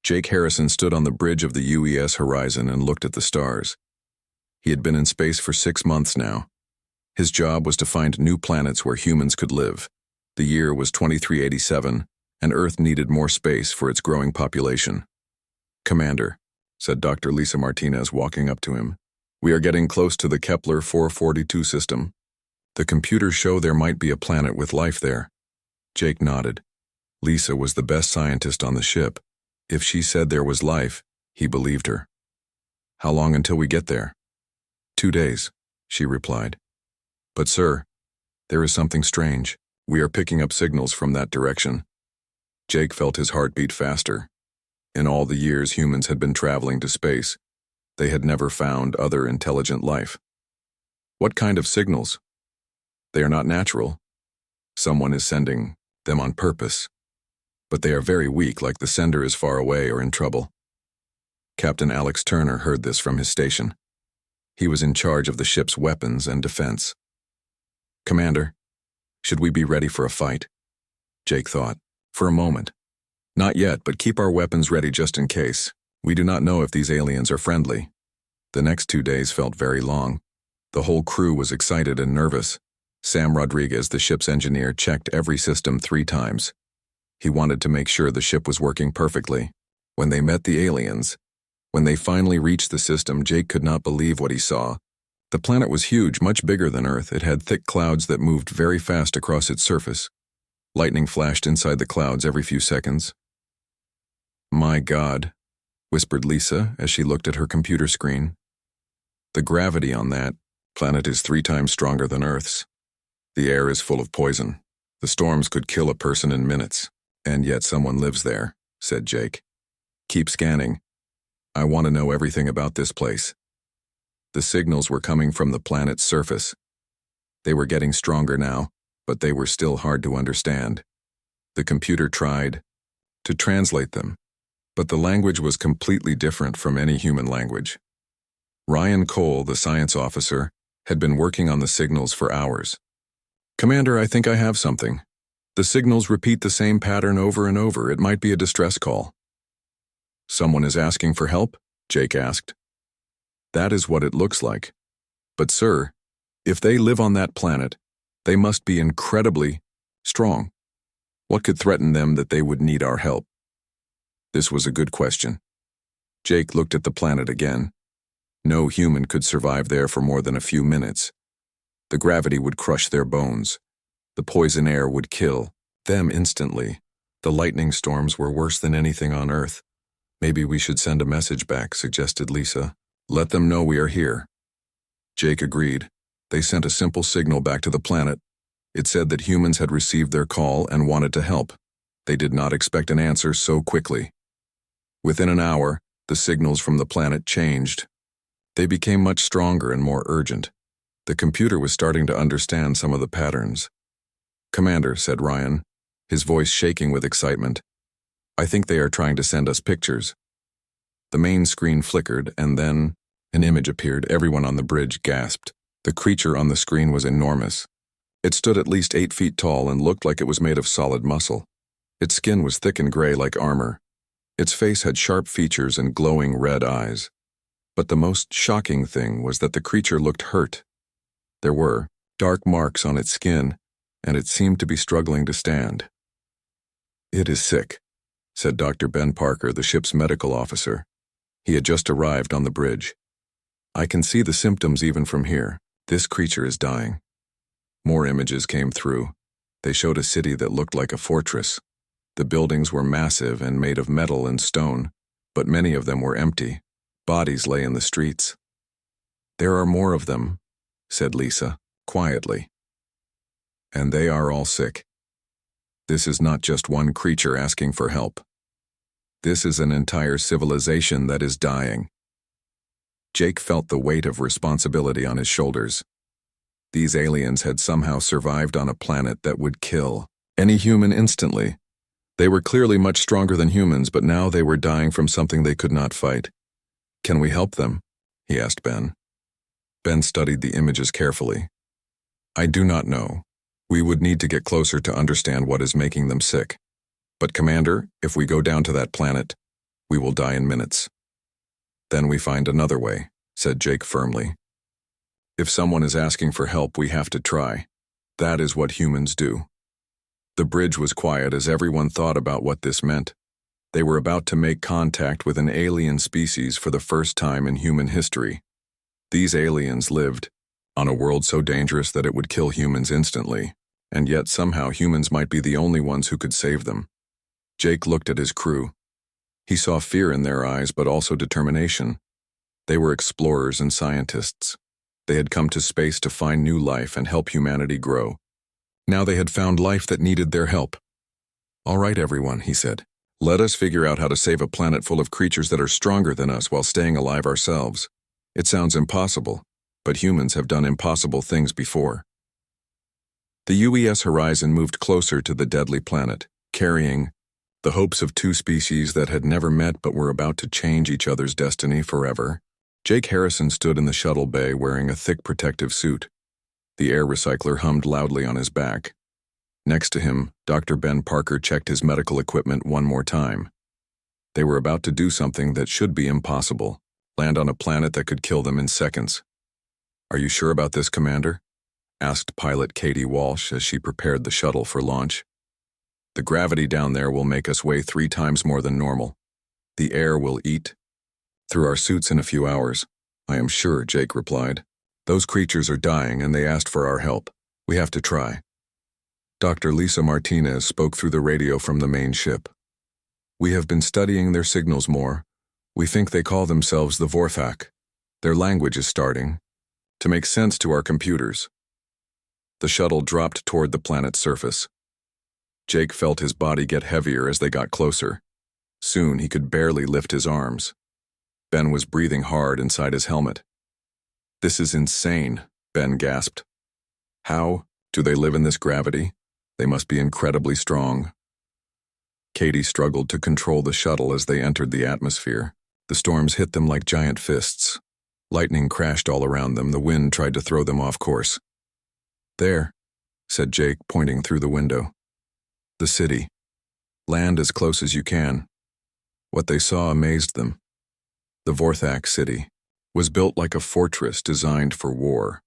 Jake Harrison stood on the bridge of the UES horizon and looked at the stars. He had been in space for 6 months now. His job was to find new planets where humans could live. The year was 2387, and Earth needed more space for its growing population. "Commander," said Dr. Lisa Martinez, walking up to him, "we are getting close to the Kepler 442 system. The computers show there might be a planet with life there." Jake nodded. Lisa was the best scientist on the ship. If she said there was life, he believed her. "How long until we get there?" 2 days, she replied. "But sir, there is something strange. We are picking up signals from that direction." Jake felt his heart beat faster. In all the years humans had been traveling to space, they had never found other intelligent life. "What kind of signals?" "They are not natural. Someone is sending them on purpose. But they are very weak, like the sender is far away or in trouble." Captain Alex Turner heard this from his station. He was in charge of the ship's weapons and defense. "Commander, should we be ready for a fight?" Jake thought, for a moment. "Not yet, but keep our weapons ready just in case. We do not know if these aliens are friendly." The next 2 days felt very long. The whole crew was excited and nervous. Sam Rodriguez, the ship's engineer, checked every system 3 times. He wanted to make sure the ship was working perfectly. When they met the aliens, when they finally reached the system, Jake could not believe what he saw. The planet was huge, much bigger than Earth. It had thick clouds that moved very fast across its surface. Lightning flashed inside the clouds every few seconds. "My God," whispered Lisa as she looked at her computer screen. "The gravity on that planet is 3 times stronger than Earth's. The air is full of poison. The storms could kill a person in minutes. And yet someone lives there," said Jake. "Keep scanning. I want to know everything about this place." The signals were coming from the planet's surface. They were getting stronger now, but they were still hard to understand. The computer tried to translate them, but the language was completely different from any human language. Ryan Cole, the science officer, had been working on the signals for hours. "Commander, I think I have something. The signals repeat the same pattern over and over. It might be a distress call." "Someone is asking for help?" Jake asked. "That is what it looks like. But sir, if they live on that planet, they must be incredibly strong. What could threaten them that they would need our help?" This was a good question. Jake looked at the planet again. No human could survive there for more than a few minutes. The gravity would crush their bones. The poison air would kill them instantly. The lightning storms were worse than anything on Earth. "Maybe we should send a message back," suggested Lisa. "Let them know we are here." Jake agreed. They sent a simple signal back to the planet. It said that humans had received their call and wanted to help. They did not expect an answer so quickly. Within an hour, the signals from the planet changed. They became much stronger and more urgent. The computer was starting to understand some of the patterns. "Commander," said Ryan, his voice shaking with excitement, "I think they are trying to send us pictures." The main screen flickered, and then an image appeared. Everyone on the bridge gasped. The creature on the screen was enormous. It stood at least 8 feet tall and looked like it was made of solid muscle. Its skin was thick and gray like armor. Its face had sharp features and glowing red eyes. But the most shocking thing was that the creature looked hurt. There were dark marks on its skin, and it seemed to be struggling to stand. "It is sick," said Dr. Ben Parker, the ship's medical officer. He had just arrived on the bridge. "I can see the symptoms even from here. This creature is dying." More images came through. They showed a city that looked like a fortress. The buildings were massive and made of metal and stone, but many of them were empty. Bodies lay in the streets. "There are more of them," said Lisa, quietly. "And they are all sick. This is not just one creature asking for help. This is an entire civilization that is dying." Jake felt the weight of responsibility on his shoulders. These aliens had somehow survived on a planet that would kill any human instantly. They were clearly much stronger than humans, but now they were dying from something they could not fight. "Can we help them?" he asked Ben. Ben studied the images carefully. "I do not know. We would need to get closer to understand what is making them sick. But Commander, if we go down to that planet, We will die in minutes. Then we find another way, said Jake firmly. If someone is asking for help, we have to try. That is what humans do. The bridge was quiet as everyone thought about what this meant. They were about to make contact with an alien species for the first time in human history. These aliens lived on a world so dangerous that it would kill humans instantly, and yet somehow humans might be the only ones who could save them. Jake looked at his crew. He saw fear in their eyes, but also determination. They were explorers and scientists. They had come to space to find new life and help humanity grow. Now they had found life that needed their help. All right, everyone, he said. Let us figure out how to save a planet full of creatures that are stronger than us while staying alive ourselves. It sounds impossible, but humans have done impossible things before. The UES horizon moved closer to the deadly planet, carrying the hopes of two species that had never met but were about to change each other's destiny forever. Jake Harrison stood in the shuttle bay wearing a thick protective suit. The air recycler hummed loudly on his back. Next to him, Dr. Ben Parker checked his medical equipment one more time. They were about to do something that should be impossible, land on a planet that could kill them in seconds. Are you sure about this, Commander? Asked pilot Katie Walsh as she prepared the shuttle for launch. The gravity down there will make us weigh 3 times more than normal. The air will eat through our suits in a few hours. I am sure, Jake replied. Those creatures are dying and they asked for our help. We have to try. Dr. Lisa Martinez spoke through the radio from the main ship. We have been studying their signals more. We think they call themselves the Vorthak. Their language is starting to make sense to our computers. The shuttle dropped toward the planet's surface. Jake felt his body get heavier as they got closer. Soon he could barely lift his arms. Ben was breathing hard inside his helmet. This is insane, Ben gasped. How do they live in this gravity? They must be incredibly strong. Katie struggled to control the shuttle as they entered the atmosphere. The storms hit them like giant fists. Lightning crashed all around them. The wind tried to throw them off course. There, said Jake, pointing through the window. The city. Land as close as you can. What they saw amazed them. The Vorthak city was built like a fortress designed for war.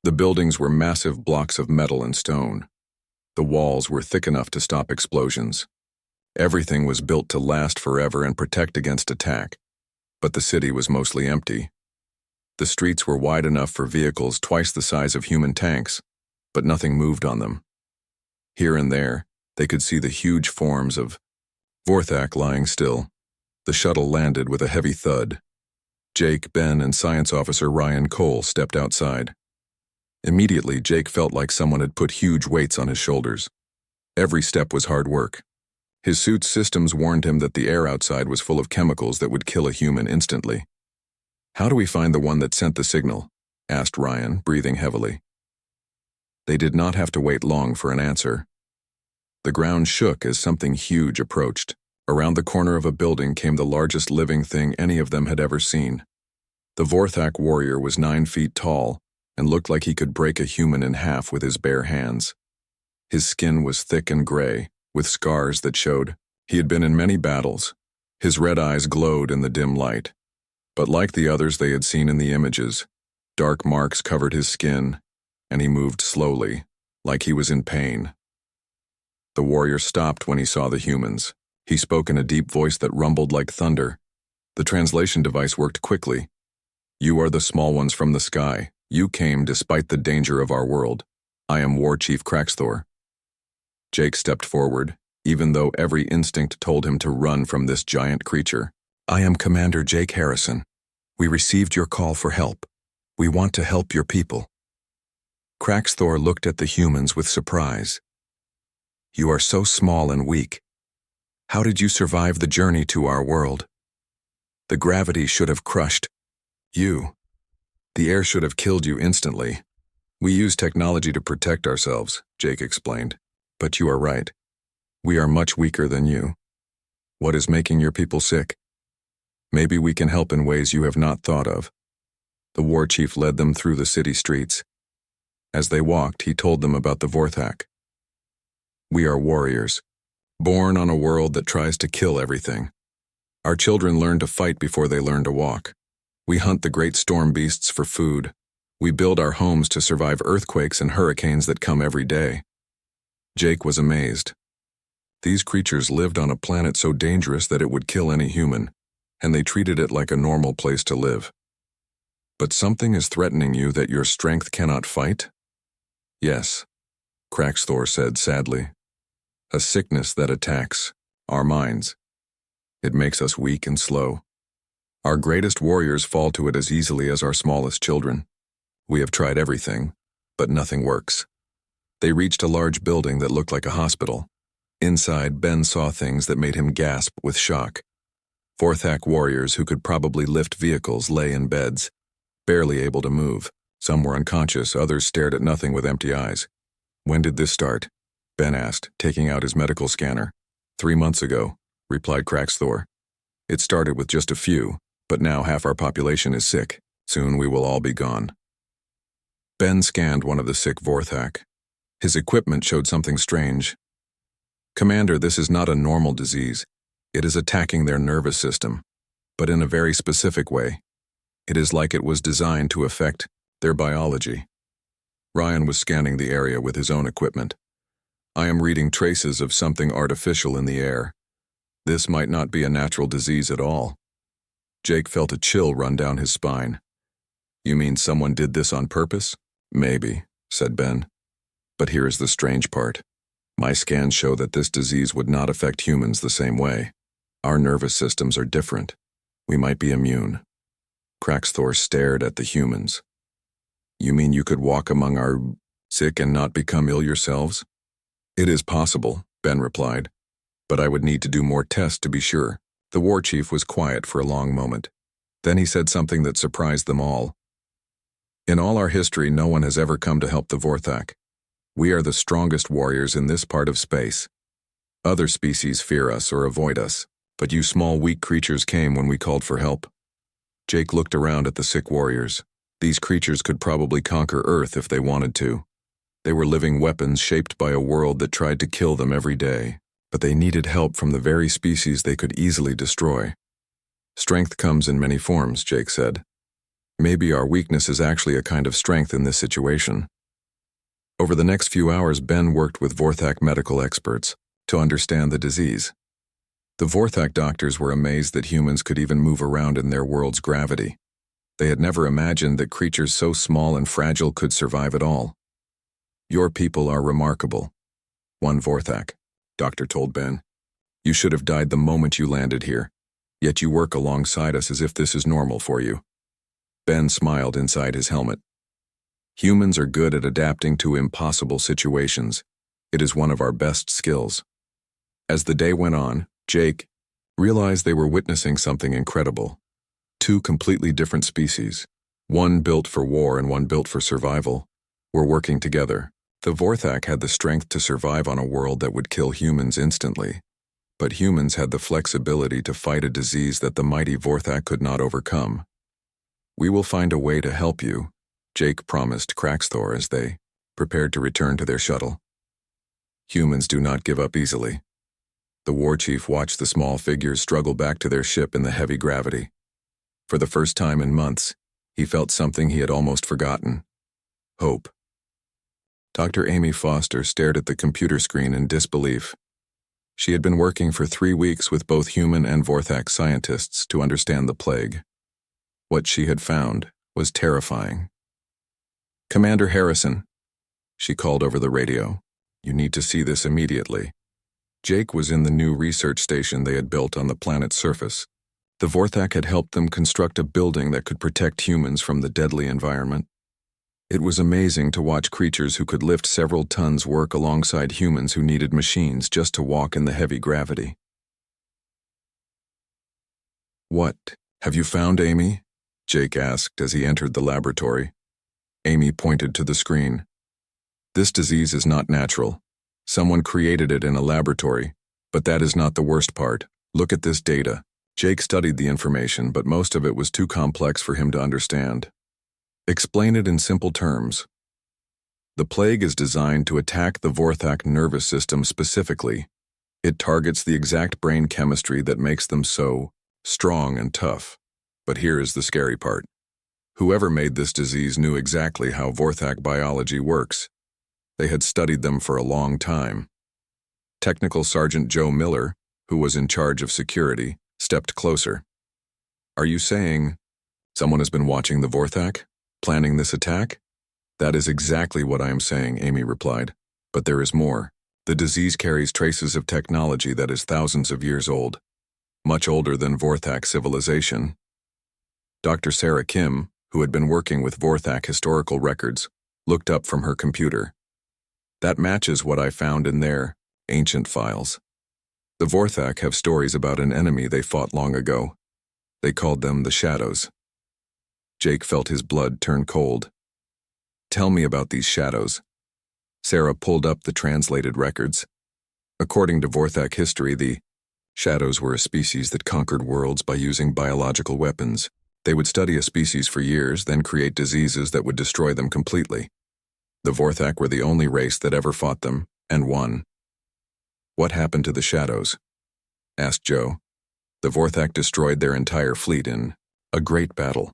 The buildings were massive blocks of metal and stone. The walls were thick enough to stop explosions. Everything was built to last forever and protect against attack. But the city was mostly empty. The streets were wide enough for vehicles twice the size of human tanks, but nothing moved on them. Here and there, they could see the huge forms of Vorthak lying still. The shuttle landed with a heavy thud. Jake, Ben, and Science Officer Ryan Cole stepped outside. Immediately, Jake felt like someone had put huge weights on his shoulders. Every step was hard work. His suit's systems warned him that the air outside was full of chemicals that would kill a human instantly. How do we find the one that sent the signal? Asked Ryan, breathing heavily. They did not have to wait long for an answer. The ground shook as something huge approached. Around the corner of a building came the largest living thing any of them had ever seen. The Vorthak warrior was 9 feet tall and looked like he could break a human in half with his bare hands. His skin was thick and gray, with scars that showed he had been in many battles. His red eyes glowed in the dim light. But like the others they had seen in the images, dark marks covered his skin, and he moved slowly, like he was in pain. The warrior stopped when he saw the humans. He spoke in a deep voice that rumbled like thunder. The translation device worked quickly. You are the small ones from the sky. You came despite the danger of our world. I am War Chief Craxthor. Jake stepped forward, even though every instinct told him to run from this giant creature. I am Commander Jake Harrison. We received your call for help. We want to help your people. Craxthor looked at the humans with surprise. You are so small and weak. How did you survive the journey to our world? The gravity should have crushed you. The air should have killed you instantly. We use technology to protect ourselves, Jake explained. But you are right. We are much weaker than you. What is making your people sick? Maybe we can help in ways you have not thought of. The war chief led them through the city streets. As they walked, he told them about the Vorthak. We are warriors, born on a world that tries to kill everything. Our children learn to fight before they learn to walk. We hunt the great storm beasts for food. We build our homes to survive earthquakes and hurricanes that come every day. Jake was amazed. These creatures lived on a planet so dangerous that it would kill any human, and they treated it like a normal place to live. But something is threatening you that your strength cannot fight? Yes, Kraxthor said sadly. A sickness that attacks our minds. It makes us weak and slow. Our greatest warriors fall to it as easily as our smallest children. We have tried everything, but nothing works. They reached a large building that looked like a hospital. Inside, Ben saw things that made him gasp with shock. Vorthak warriors who could probably lift vehicles lay in beds, barely able to move. Some were unconscious, others stared at nothing with empty eyes. When did this start? Ben asked, taking out his medical scanner. 3 months ago, replied Kraxthor. It started with just a few, but now half our population is sick. Soon we will all be gone. Ben scanned one of the sick Vorthak. His equipment showed something strange. Commander, this is not a normal disease. It is attacking their nervous system, but in a very specific way. It is like it was designed to affect their biology. Ryan was scanning the area with his own equipment. I am reading traces of something artificial in the air. This might not be a natural disease at all. Jake felt a chill run down his spine. You mean someone did this on purpose? Maybe, said Ben. But here is the strange part. My scans show that this disease would not affect humans the same way. Our nervous systems are different. We might be immune. Kraxthor stared at the humans. You mean you could walk among our sick and not become ill yourselves? It is possible, Ben replied. But I would need to do more tests to be sure. The war chief was quiet for a long moment. Then he said something that surprised them all. In all our history, no one has ever come to help the Vorthak. We are the strongest warriors in this part of space. Other species fear us or avoid us, but you small, weak creatures came when we called for help. Jake looked around at the sick warriors. These creatures could probably conquer Earth if they wanted to. They were living weapons shaped by a world that tried to kill them every day, but they needed help from the very species they could easily destroy. Strength comes in many forms, Jake said. Maybe our weakness is actually a kind of strength in this situation. Over the next few hours, Ben worked with Vorthak medical experts to understand the disease. The Vorthak doctors were amazed that humans could even move around in their world's gravity. They had never imagined that creatures so small and fragile could survive at all. Your people are remarkable. One Vorthak, doctor told Ben. You should have died the moment you landed here, yet you work alongside us as if this is normal for you. Ben smiled inside his helmet. Humans are good at adapting to impossible situations. It is one of our best skills. As the day went on, Jake realized they were witnessing something incredible. Two completely different species, one built for war and one built for survival, were working together. The Vorthak had the strength to survive on a world that would kill humans instantly, but humans had the flexibility to fight a disease that the mighty Vorthak could not overcome. We will find a way to help you, Jake promised Kraxthor as they prepared to return to their shuttle. Humans do not give up easily. The war chief watched the small figures struggle back to their ship in the heavy gravity. For the first time in months, he felt something he had almost forgotten. Hope. Dr. Amy Foster stared at the computer screen in disbelief. She had been working for 3 weeks with both human and Vorthak scientists to understand the plague. What she had found was terrifying. Commander Harrison, she called over the radio. You need to see this immediately. Jake was in the new research station they had built on the planet's surface. The Vorthak had helped them construct a building that could protect humans from the deadly environment. It was amazing to watch creatures who could lift several tons work alongside humans who needed machines just to walk in the heavy gravity. What have you found, Amy? Jake asked as he entered the laboratory. Amy pointed to the screen. This disease is not natural. Someone created it in a laboratory, but that is not the worst part. Look at this data. Jake studied the information, but most of it was too complex for him to understand. Explain it in simple terms. The plague is designed to attack the Vorthak nervous system specifically. It targets the exact brain chemistry that makes them so strong and tough. But here is the scary part. Whoever made this disease knew exactly how Vorthak biology works. They had studied them for a long time. Technical Sergeant Joe Miller, who was in charge of security, stepped closer. Are you saying someone has been watching the Vorthak, planning this attack? That is exactly what I am saying, Amy replied. But there is more. The disease carries traces of technology that is thousands of years old, much older than Vorthak civilization. Dr. Sarah Kim, who had been working with Vorthak historical records, looked up from her computer. That matches what I found in their ancient files. The Vorthak have stories about an enemy they fought long ago. They called them the Shadows. Jake felt his blood turn cold. Tell me about these shadows. Sarah pulled up the translated records. According to Vorthak history, the Shadows were a species that conquered worlds by using biological weapons. They would study a species for years, then create diseases that would destroy them completely. The Vorthak were the only race that ever fought them, and won. What happened to the Shadows? Asked Joe. The Vorthak destroyed their entire fleet in a great battle.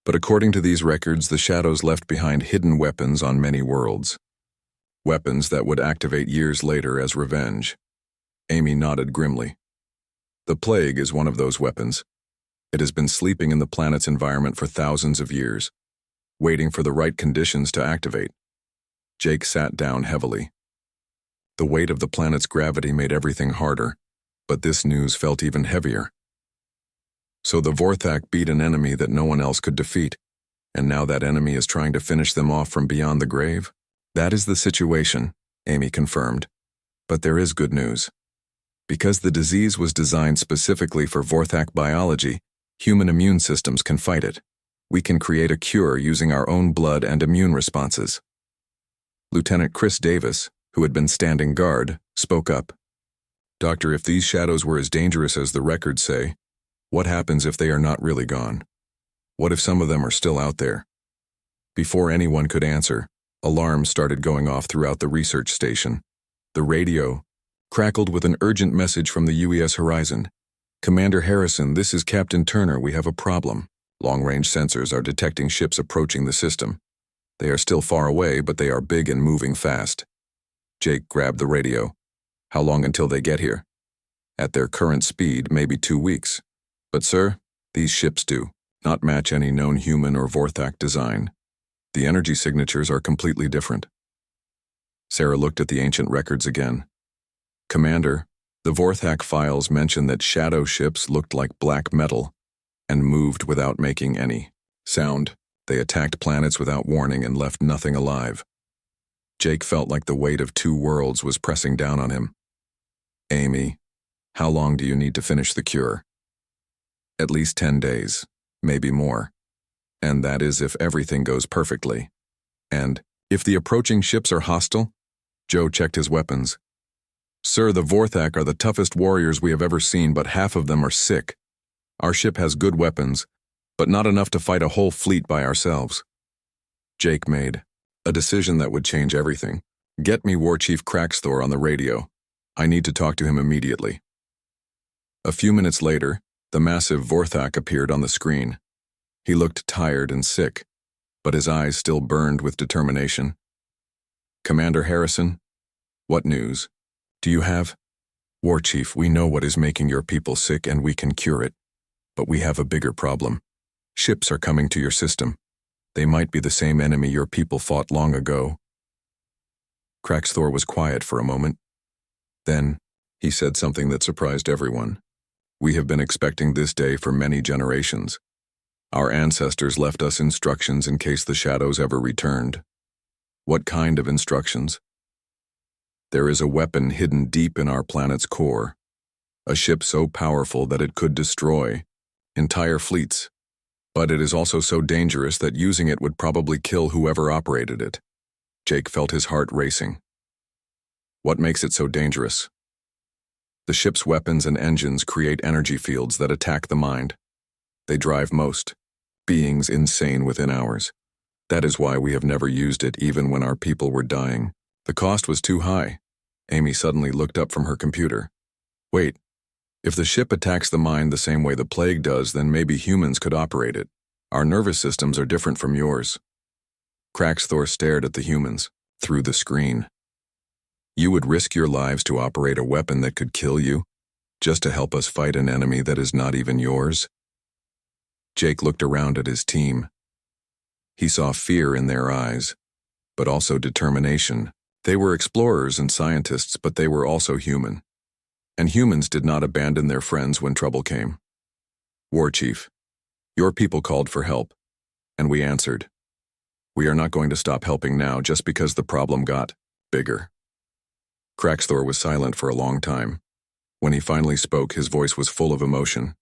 But according to these records, the Shadows left behind hidden weapons on many worlds. Weapons that would activate years later as revenge. Amy nodded grimly. The plague is one of those weapons. It has been sleeping in the planet's environment for thousands of years, waiting for the right conditions to activate. Jake sat down heavily. The weight of the planet's gravity made everything harder, but this news felt even heavier. So the Vorthak beat an enemy that no one else could defeat, and now that enemy is trying to finish them off from beyond the grave? That is the situation, Amy confirmed. But there is good news. Because the disease was designed specifically for Vorthak biology, human immune systems can fight it. We can create a cure using our own blood and immune responses. Lieutenant Chris Davis, who had been standing guard, spoke up. Doctor, if these shadows were as dangerous as the records say, what happens if they are not really gone? What if some of them are still out there? Before anyone could answer, alarms started going off throughout the research station. The radio crackled with an urgent message from the UES horizon. Commander Harrison, this is Captain Turner. We have a problem. Long-range sensors are detecting ships approaching the system. They are still far away, but they are big and moving fast. Jake grabbed the radio. How long until they get here? At their current speed, maybe 2 weeks. But sir, these ships do not match any known human or Vorthak design. The energy signatures are completely different. Sarah looked at the ancient records again. Commander, the Vorthak files mention that shadow ships looked like black metal and moved without making any sound. They attacked planets without warning and left nothing alive. Jake felt like the weight of 2 worlds was pressing down on him. Amy, how long do you need to finish the cure? At least 10 days, maybe more. And that is if everything goes perfectly. And if the approaching ships are hostile? Joe checked his weapons. Sir, the Vorthak are the toughest warriors we have ever seen, but half of them are sick. Our ship has good weapons, but not enough to fight a whole fleet by ourselves. Jake made a decision that would change everything. Get me War Chief Craxthor on the radio. I need to talk to him immediately. A few minutes later, the massive Vorthak appeared on the screen. He looked tired and sick, but his eyes still burned with determination. Commander Harrison, what news? Do you have? War Chief, we know what is making your people sick and we can cure it. But we have a bigger problem. Ships are coming to your system. They might be the same enemy your people fought long ago. Craxthor was quiet for a moment. Then, he said something that surprised everyone. We have been expecting this day for many generations. Our ancestors left us instructions in case the shadows ever returned. What kind of instructions? There is a weapon hidden deep in our planet's core. A ship so powerful that it could destroy entire fleets. But it is also so dangerous that using it would probably kill whoever operated it. Jake felt his heart racing. What makes it so dangerous? The ship's weapons and engines create energy fields that attack the mind. They drive most beings insane within hours. That is why we have never used it even when our people were dying. The cost was too high. Amy suddenly looked up from her computer. Wait, If the ship attacks the mind the same way the plague does, then maybe humans could operate it. Our nervous systems are different from yours. Kraxthor stared at the humans, through the screen. You would risk your lives to operate a weapon that could kill you, just to help us fight an enemy that is not even yours? Jake looked around at his team. He saw fear in their eyes, but also determination. They were explorers and scientists, but they were also human. And humans did not abandon their friends when trouble came. War Chief, your people called for help, and we answered. We are not going to stop helping now just because the problem got bigger. Kraxthor was silent for a long time. When he finally spoke, his voice was full of emotion.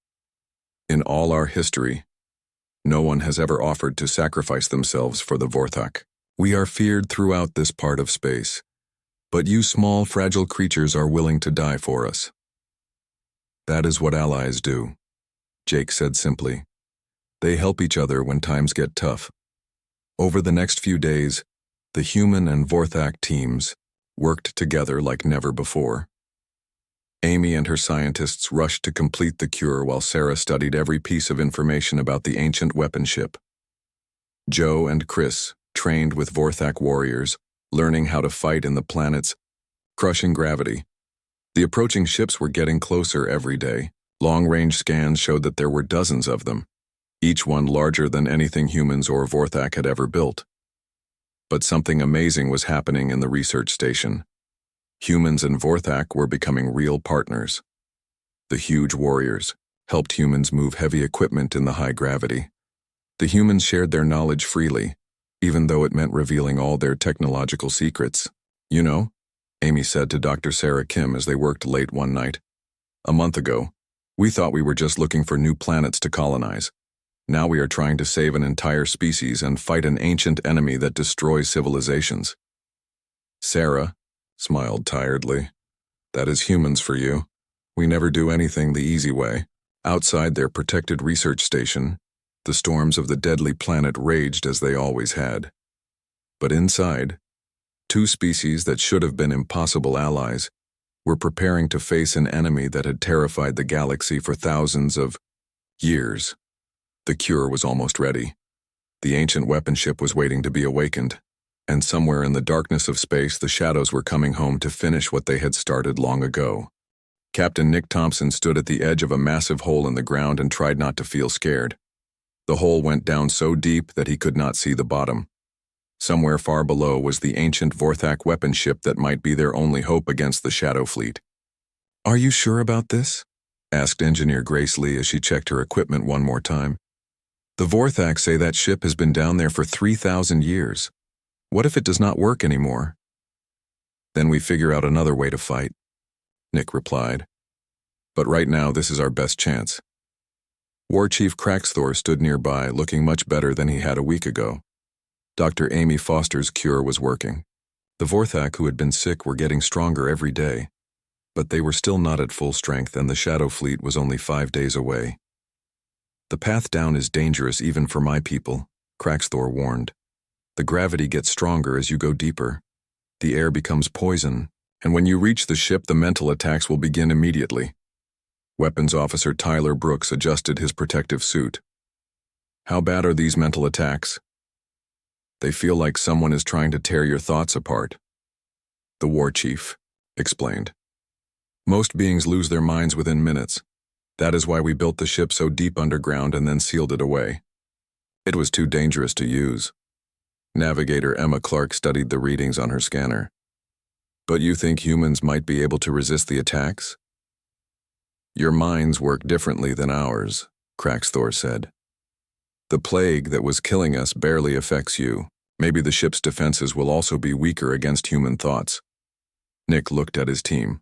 In all our history, no one has ever offered to sacrifice themselves for the Vorthak. We are feared throughout this part of space, but you small, fragile creatures are willing to die for us. That is what allies do, Jake said simply. They help each other when times get tough. Over the next few days, the human and Vorthak teams worked together like never before. Amy and her scientists rushed to complete the cure while Sarah studied every piece of information about the ancient weapon ship. Joe and Chris trained with Vorthak warriors, learning how to fight in the planet's crushing gravity. The approaching ships were getting closer every day. Long-range scans showed that there were dozens of them, each one larger than anything humans or Vorthak had ever built. But something amazing was happening in the research station. Humans and Vorthak were becoming real partners. The huge warriors helped humans move heavy equipment in the high gravity. The humans shared their knowledge freely, even though it meant revealing all their technological secrets. You know, Amy said to Dr. Sarah Kim as they worked late one night. A month ago, we thought we were just looking for new planets to colonize. Now we are trying to save an entire species and fight an ancient enemy that destroys civilizations. Sarah smiled tiredly. That is humans for you. We never do anything the easy way. Outside their protected research station, the storms of the deadly planet raged as they always had. But inside, two species that should have been impossible allies were preparing to face an enemy that had terrified the galaxy for thousands of years. The cure was almost ready. The ancient weapon ship was waiting to be awakened, and somewhere in the darkness of space, the shadows were coming home to finish what they had started long ago. Captain Nick Thompson stood at the edge of a massive hole in the ground and tried not to feel scared. The hole went down so deep that he could not see the bottom. Somewhere far below was the ancient Vorthak weapon ship that might be their only hope against the Shadow Fleet. Are you sure about this? Asked Engineer Grace Lee as she checked her equipment one more time. The Vorthak say that ship has been down there for 3,000 years. What if it does not work anymore? Then we figure out another way to fight, Nick replied. But right now, this is our best chance. War Chief Kraxthor stood nearby, looking much better than he had a week ago. Dr. Amy Foster's cure was working. The Vorthak who had been sick were getting stronger every day, but they were still not at full strength, and the Shadow Fleet was only 5 days away. The path down is dangerous even for my people, Kraxthor warned. The gravity gets stronger as you go deeper. The air becomes poison, and when you reach the ship, the mental attacks will begin immediately. Weapons Officer Tyler Brooks adjusted his protective suit. How bad are these mental attacks? They feel like someone is trying to tear your thoughts apart. The War Chief explained. Most beings lose their minds within minutes. That is why we built the ship so deep underground and then sealed it away. It was too dangerous to use. Navigator Emma Clark studied the readings on her scanner. But you think humans might be able to resist the attacks? Your minds work differently than ours, Kraxthor said. The plague that was killing us barely affects you. Maybe the ship's defenses will also be weaker against human thoughts. Nick looked at his team.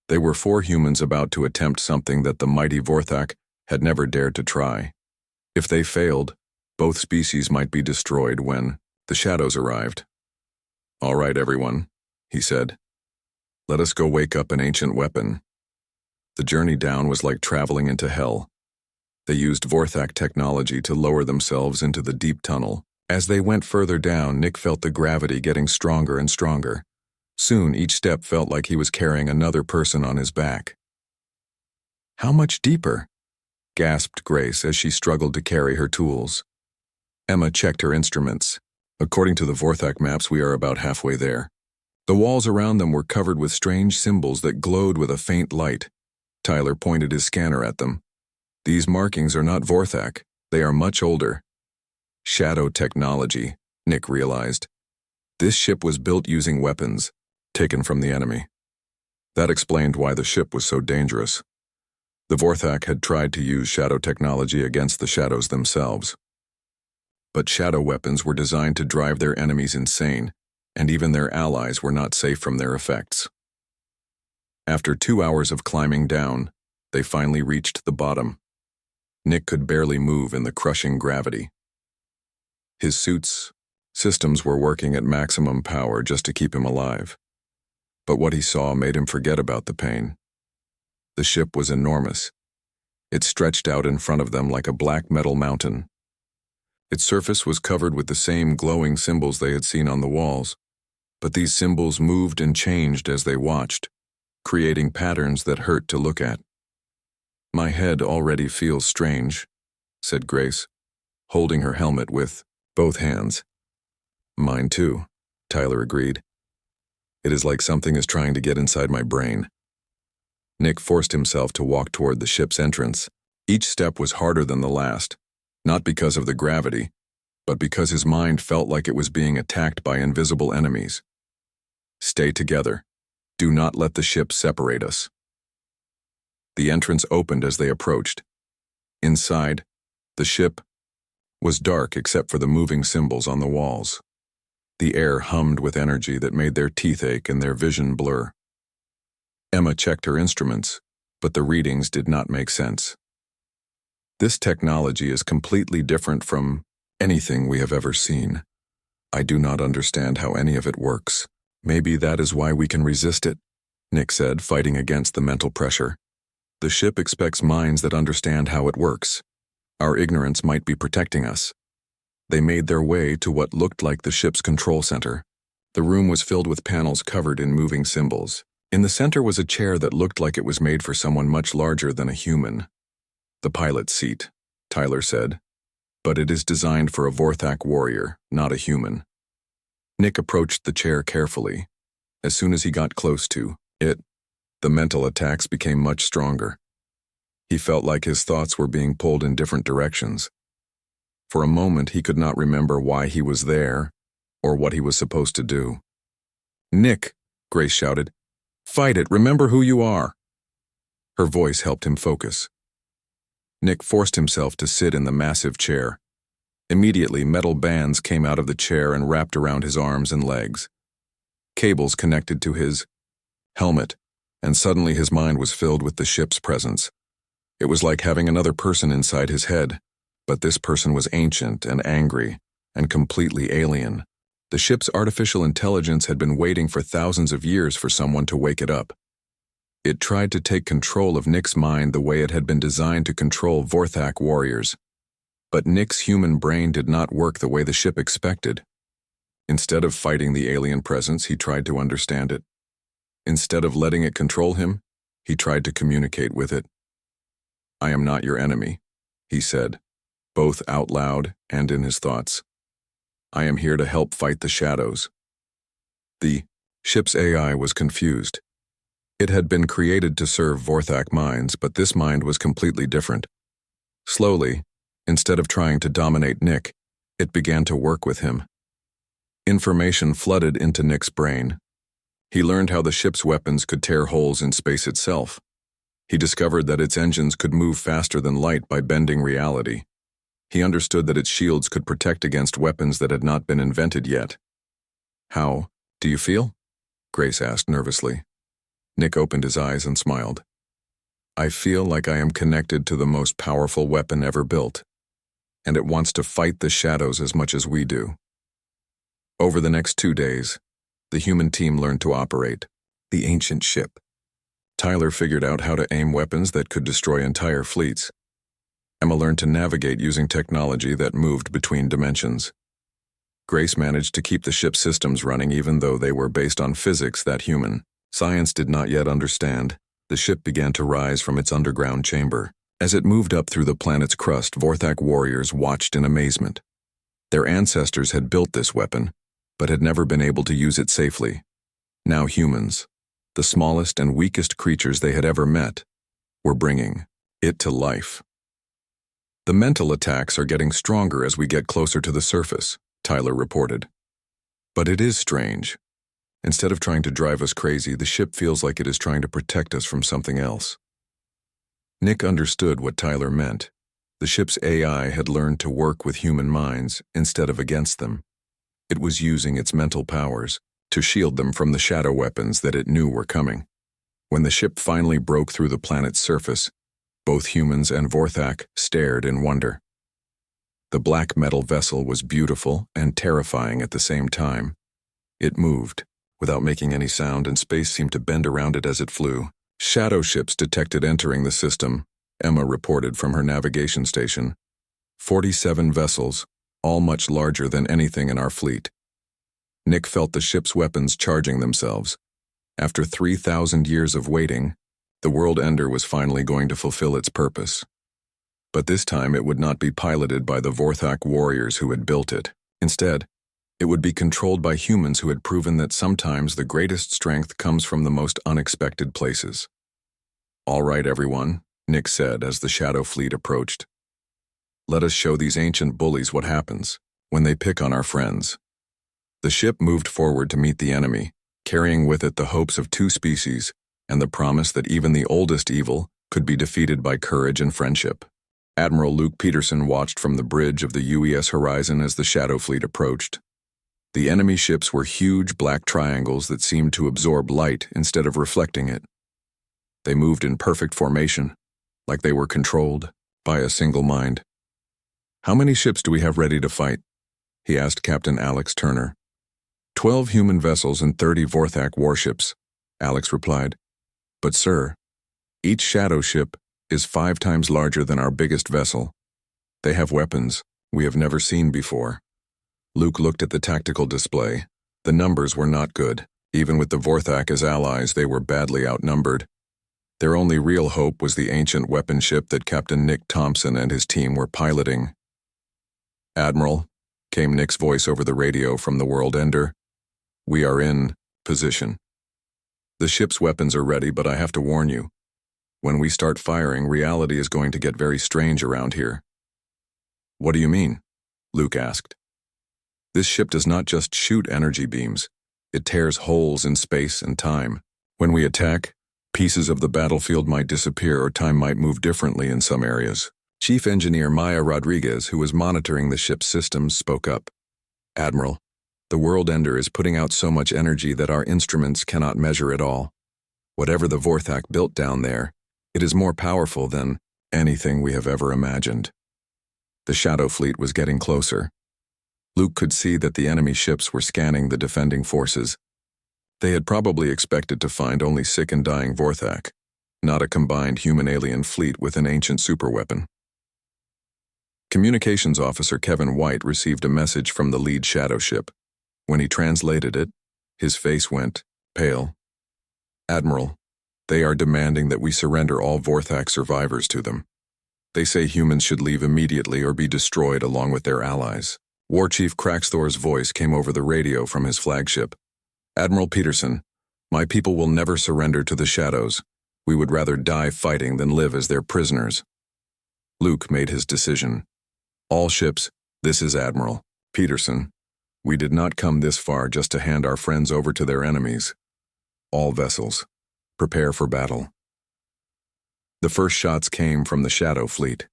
They were 4 humans about to attempt something that the mighty Vorthak had never dared to try. If they failed, both species might be destroyed when the shadows arrived. All right, everyone, he said. Let us go wake up an ancient weapon. The journey down was like traveling into hell. They used Vorthak technology to lower themselves into the deep tunnel. As they went further down, Nick felt the gravity getting stronger and stronger. Soon, each step felt like he was carrying another person on his back. How much deeper? Gasped Grace as she struggled to carry her tools. Emma checked her instruments. According to the Vorthak maps, we are about halfway there. The walls around them were covered with strange symbols that glowed with a faint light. Tyler pointed his scanner at them. These markings are not Vorthak. They are much older. Shadow technology, Nick realized. This ship was built using weapons, taken from the enemy. That explained why the ship was so dangerous. The Vorthak had tried to use shadow technology against the shadows themselves. But shadow weapons were designed to drive their enemies insane, and even their allies were not safe from their effects. After 2 hours of climbing down, they finally reached the bottom. Nick could barely move in the crushing gravity. His suit's systems were working at maximum power just to keep him alive. But what he saw made him forget about the pain. The ship was enormous. It stretched out in front of them like a black metal mountain. Its surface was covered with the same glowing symbols they had seen on the walls, but these symbols moved and changed as they watched, creating patterns that hurt to look at. "My head already feels strange," said Grace, holding her helmet with both hands. "Mine too," Tyler agreed. "It is like something is trying to get inside my brain." Nick forced himself to walk toward the ship's entrance. Each step was harder than the last, not because of the gravity, but because his mind felt like it was being attacked by invisible enemies. "Stay together. Do not let the ship separate us." The entrance opened as they approached. Inside, the ship was dark except for the moving symbols on the walls. The air hummed with energy that made their teeth ache and their vision blur. Emma checked her instruments, but the readings did not make sense. "This technology is completely different from anything we have ever seen. I do not understand how any of it works. Maybe that is why we can resist it," Nick said, fighting against the mental pressure. "The ship expects minds that understand how it works. Our ignorance might be protecting us." They made their way to what looked like the ship's control center. The room was filled with panels covered in moving symbols. In the center was a chair that looked like it was made for someone much larger than a human. "The pilot's seat," Tyler said, "but it is designed for a Vorthak warrior, not a human." Nick approached the chair carefully. As soon as he got close to it, the mental attacks became much stronger. He felt like his thoughts were being pulled in different directions. For a moment, he could not remember why he was there or what he was supposed to do. "Nick," Grace shouted, "fight it, remember who you are." Her voice helped him focus. Nick forced himself to sit in the massive chair. Immediately, metal bands came out of the chair and wrapped around his arms and legs. Cables connected to his helmet, and suddenly his mind was filled with the ship's presence. It was like having another person inside his head, but this person was ancient and angry and completely alien. The ship's artificial intelligence had been waiting for thousands of years for someone to wake it up. It tried to take control of Nick's mind the way it had been designed to control Vorthak warriors. But Nick's human brain did not work the way the ship expected. Instead of fighting the alien presence, he tried to understand it. Instead of letting it control him, he tried to communicate with it. "I am not your enemy," he said, both out loud and in his thoughts. "I am here to help fight the shadows." The ship's AI was confused. It had been created to serve Vorthak minds, but this mind was completely different. Slowly, instead of trying to dominate Nick, it began to work with him. Information flooded into Nick's brain. He learned how the ship's weapons could tear holes in space itself. He discovered that its engines could move faster than light by bending reality. He understood that its shields could protect against weapons that had not been invented yet. "How do you feel?" Grace asked nervously. Nick opened his eyes and smiled. "I feel like I am connected to the most powerful weapon ever built, and it wants to fight the shadows as much as we do." Over the next 2 days, the human team learned to operate the ancient ship. Tyler figured out how to aim weapons that could destroy entire fleets. Emma learned to navigate using technology that moved between dimensions. Grace managed to keep the ship's systems running even though they were based on physics that human science did not yet understand. The ship began to rise from its underground chamber. As it moved up through the planet's crust, Vorthak warriors watched in amazement. Their ancestors had built this weapon, but had never been able to use it safely. Now humans, the smallest and weakest creatures they had ever met, were bringing it to life. The mental attacks are getting stronger as we get closer to the surface, Tyler reported. But it is strange. Instead of trying to drive us crazy, the ship feels like it is trying to protect us from something else. Nick understood what Tyler meant. The ship's AI had learned to work with human minds instead of against them. It was using its mental powers to shield them from the shadow weapons that it knew were coming. When the ship finally broke through the planet's surface, both humans and Vorthak stared in wonder. The black metal vessel was beautiful and terrifying at the same time. It moved, without making any sound, and space seemed to bend around it as it flew. Shadow ships detected entering the system, Emma reported from her navigation station. 47 vessels, all much larger than anything in our fleet. Nick felt the ship's weapons charging themselves. After 3,000 years of waiting, the World Ender was finally going to fulfill its purpose. But this time it would not be piloted by the Vorthak warriors who had built it. Instead, it would be controlled by humans who had proven that sometimes the greatest strength comes from the most unexpected places. "All right, everyone," Nick said as the Shadow Fleet approached. "Let us show these ancient bullies what happens when they pick on our friends." The ship moved forward to meet the enemy, carrying with it the hopes of two species and the promise that even the oldest evil could be defeated by courage and friendship. Admiral Luke Peterson watched from the bridge of the UES horizon as the Shadow Fleet approached. The enemy ships were huge black triangles that seemed to absorb light instead of reflecting it. They moved in perfect formation, like they were controlled by a single mind. "How many ships do we have ready to fight?" he asked Captain Alex Turner. 12 human vessels and 30 Vorthak warships," Alex replied. "But sir, each shadow ship is 5 times larger than our biggest vessel. They have weapons we have never seen before." Luke looked at the tactical display. The numbers were not good. Even with the Vorthak as allies, they were badly outnumbered. Their only real hope was the ancient weapon ship that Captain Nick Thompson and his team were piloting. "Admiral," came Nick's voice over the radio from the World Ender, "we are in position. The ship's weapons are ready, but I have to warn you. When we start firing, reality is going to get very strange around here." "What do you mean?" Luke asked. "This ship does not just shoot energy beams. It tears holes in space and time. When we attack, pieces of the battlefield might disappear or time might move differently in some areas." Chief Engineer Maya Rodriguez, who was monitoring the ship's systems, spoke up. "Admiral, the World Ender is putting out so much energy that our instruments cannot measure it all. Whatever the Vorthak built down there, it is more powerful than anything we have ever imagined." The Shadow Fleet was getting closer. Luke could see that the enemy ships were scanning the defending forces. They had probably expected to find only sick and dying Vorthak, not a combined human-alien fleet with an ancient superweapon. Communications Officer Kevin White received a message from the lead shadow ship. When he translated it, his face went pale. "Admiral, they are demanding that we surrender all Vorthak survivors to them. They say humans should leave immediately or be destroyed along with their allies." War Chief Craxthor's voice came over the radio from his flagship. "Admiral Peterson, my people will never surrender to the shadows. We would rather die fighting than live as their prisoners." Luke made his decision. "All ships, this is Admiral Peterson. We did not come this far just to hand our friends over to their enemies. All vessels, prepare for battle." The first shots came from the Shadow Fleet.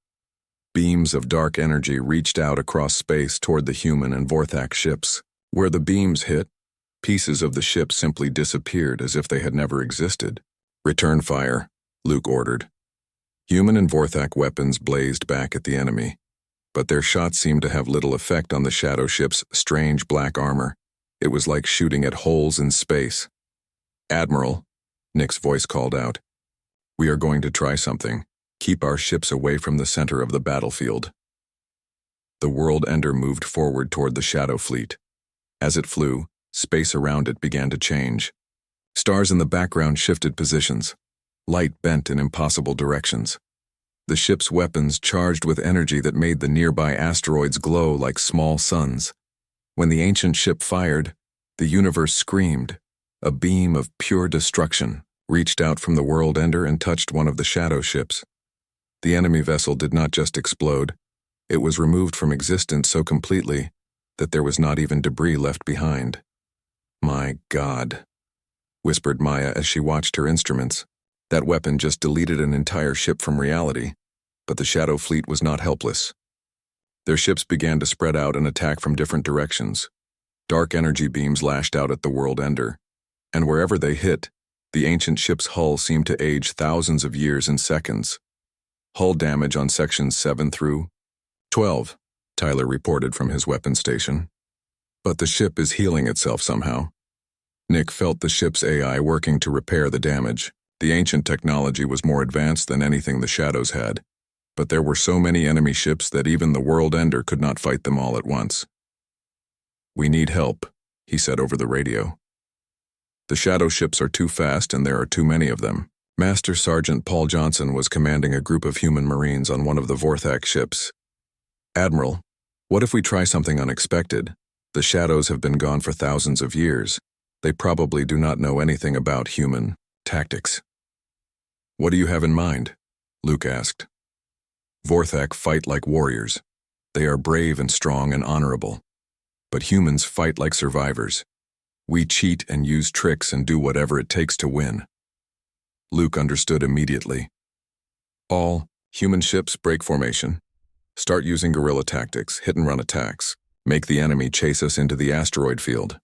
Beams of dark energy reached out across space toward the human and Vorthak ships. Where the beams hit, pieces of the ship simply disappeared as if they had never existed. "Return fire," Luke ordered. Human and Vorthak weapons blazed back at the enemy, but their shots seemed to have little effect on the shadow ship's strange black armor. It was like shooting at holes in space. "Admiral," Nick's voice called out, "we are going to try something. Keep our ships away from the center of the battlefield." The World Ender moved forward toward the Shadow Fleet. As it flew, space around it began to change. Stars in the background shifted positions. light bent in impossible directions. The ship's weapons charged with energy that made the nearby asteroids glow like small suns. When the ancient ship fired, the universe screamed. A beam of pure destruction reached out from the world ender and touched one of the shadow ships. The enemy vessel did not just explode, it was removed from existence so completely that there was not even debris left behind. "My God," whispered Maya as she watched her instruments. That weapon just deleted an entire ship from reality, but the Shadow Fleet was not helpless. Their ships began to spread out and attack from different directions. Dark energy beams lashed out at the world ender, and wherever they hit, the ancient ship's hull seemed to age thousands of years in seconds. Hull damage on sections 7 through 12, Tyler reported from his weapons station. But the ship is healing itself somehow. Nick felt the ship's AI working to repair the damage. The ancient technology was more advanced than anything the Shadows had, but there were so many enemy ships that even the world ender could not fight them all at once. "We need help," he said over the radio. "The Shadow ships are too fast and there are too many of them." Master Sergeant Paul Johnson was commanding a group of human Marines on one of the Vorthak ships. "Admiral, what if we try something unexpected? The Shadows have been gone for thousands of years. They probably do not know anything about human tactics." "What do you have in mind?" Luke asked. "Vorthak fight like warriors. They are brave and strong and honorable. But humans fight like survivors. We cheat and use tricks and do whatever it takes to win." Luke understood immediately. "All human ships break formation. Start using guerrilla tactics, hit-and-run attacks. Make the enemy chase us into the asteroid field."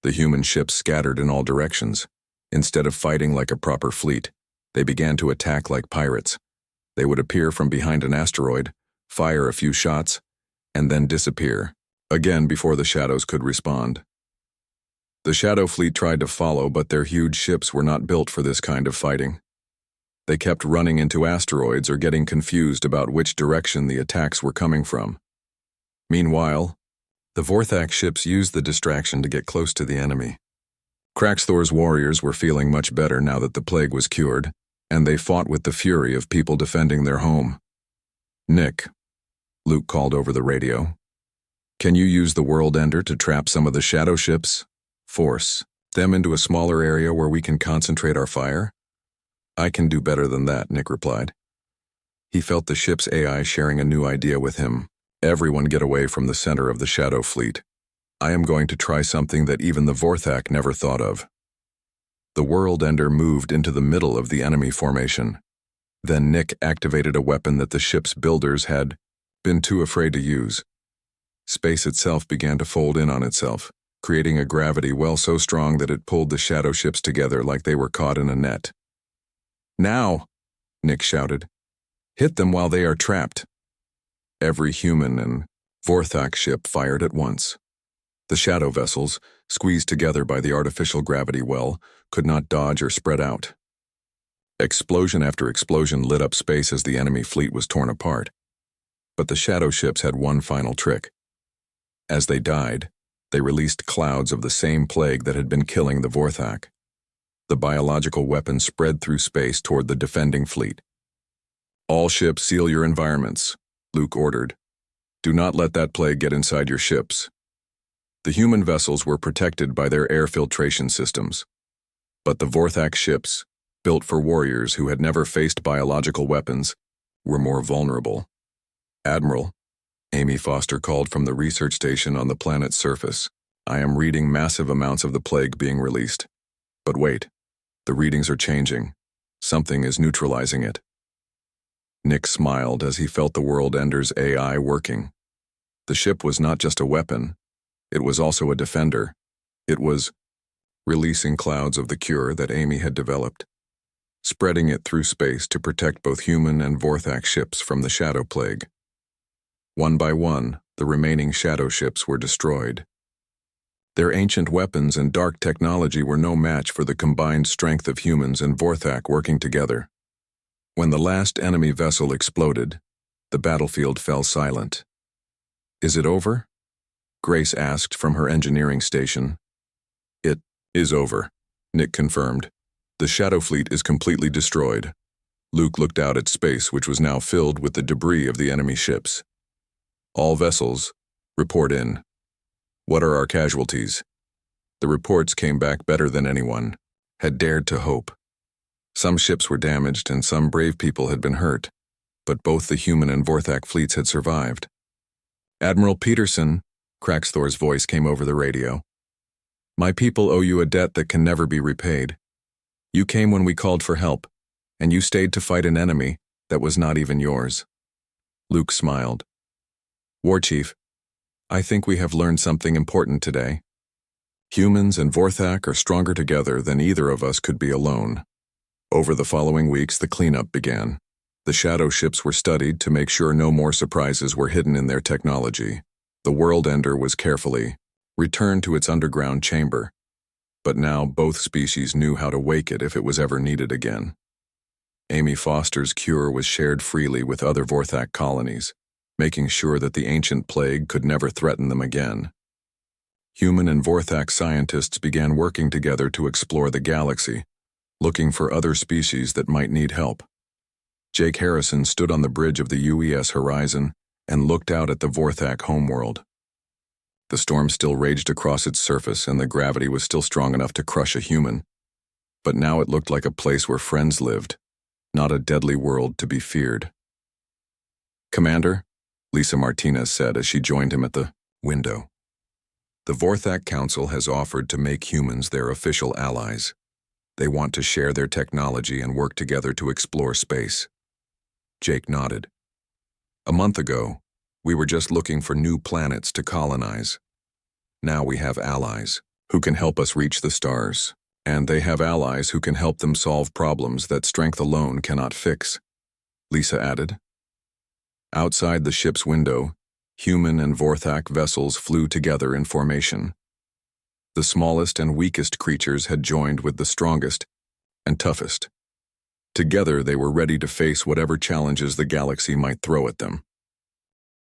The human ships scattered in all directions. Instead of fighting like a proper fleet, they began to attack like pirates. They would appear from behind an asteroid, fire a few shots, and then disappear, again before the Shadows could respond. The Shadow Fleet tried to follow, but their huge ships were not built for this kind of fighting. They kept running into asteroids or getting confused about which direction the attacks were coming from. Meanwhile, the Vorthak ships used the distraction to get close to the enemy. Kraxthor's warriors were feeling much better now that the plague was cured, and they fought with the fury of people defending their home. "Nick," Luke called over the radio, "can you use the world ender to trap some of the shadow ships? Force them into a smaller area where we can concentrate our fire?" "I can do better than that," Nick replied. He felt the ship's AI sharing a new idea with him. "Everyone get away from the center of the Shadow Fleet. I am going to try something that even the Vorthak never thought of." The world ender moved into the middle of the enemy formation. Then Nick activated a weapon that the ship's builders had been too afraid to use. Space itself began to fold in on itself, creating a gravity well so strong that it pulled the shadow ships together like they were caught in a net. "Now!" Nick shouted. "Hit them while they are trapped." Every human and Vorthak ship fired at once. The shadow vessels, squeezed together by the artificial gravity well, could not dodge or spread out. Explosion after explosion lit up space as the enemy fleet was torn apart. But the shadow ships had one final trick. As they died, they released clouds of the same plague that had been killing the Vorthak. The biological weapon spread through space toward the defending fleet. "All ships seal your environments," Luke ordered. "Do not let that plague get inside your ships." The human vessels were protected by their air filtration systems. But the Vorthak ships, built for warriors who had never faced biological weapons, were more vulnerable. "Admiral," Amy Foster called from the research station on the planet's surface, "I am reading massive amounts of the plague being released. But wait, the readings are changing. Something is neutralizing it." Nick smiled as he felt the world ender's AI working. The ship was not just a weapon, it was also a defender. It was releasing clouds of the cure that Amy had developed, spreading it through space to protect both human and Vorthak ships from the shadow plague. One by one, the remaining shadow ships were destroyed. Their ancient weapons and dark technology were no match for the combined strength of humans and Vorthak working together. When the last enemy vessel exploded, the battlefield fell silent. "Is it over?" Grace asked from her engineering station. "It is over," Nick confirmed. The Shadow Fleet is completely destroyed. Luke looked out at space, which was now filled with the debris of the enemy ships. All vessels, report in. What are our casualties? The reports came back better than anyone had dared to hope. Some ships were damaged and some brave people had been hurt, but both the human and Vorthak fleets had survived. Admiral Peterson, Craxthor's voice came over the radio. My people owe you a debt that can never be repaid. You came when we called for help, and you stayed to fight an enemy that was not even yours. Luke smiled. War Chief, I think we have learned something important today. Humans and Vorthak are stronger together than either of us could be alone. Over the following weeks, the cleanup began. The shadow ships were studied to make sure no more surprises were hidden in their technology. The World Ender was carefully returned to its underground chamber, but now both species knew how to wake it if it was ever needed again. Amy Foster's cure was shared freely with other Vorthak colonies, making sure that the ancient plague could never threaten them again. Human and Vorthak scientists began working together to explore the galaxy, looking for other species that might need help. Jake Harrison stood on the bridge of the UES horizon and looked out at the Vorthak homeworld. The storm still raged across its surface and the gravity was still strong enough to crush a human, but now it looked like a place where friends lived, not a deadly world to be feared. Commander, Lisa Martinez said as she joined him at the window. The Vorthak Council has offered to make humans their official allies. They want to share their technology and work together to explore space. Jake nodded. A month ago, we were just looking for new planets to colonize. Now we have allies who can help us reach the stars, and they have allies who can help them solve problems that strength alone cannot fix, Lisa added. Outside the ship's window, human and Vorthak vessels flew together in formation. The smallest and weakest creatures had joined with the strongest and toughest. Together they were ready to face whatever challenges the galaxy might throw at them.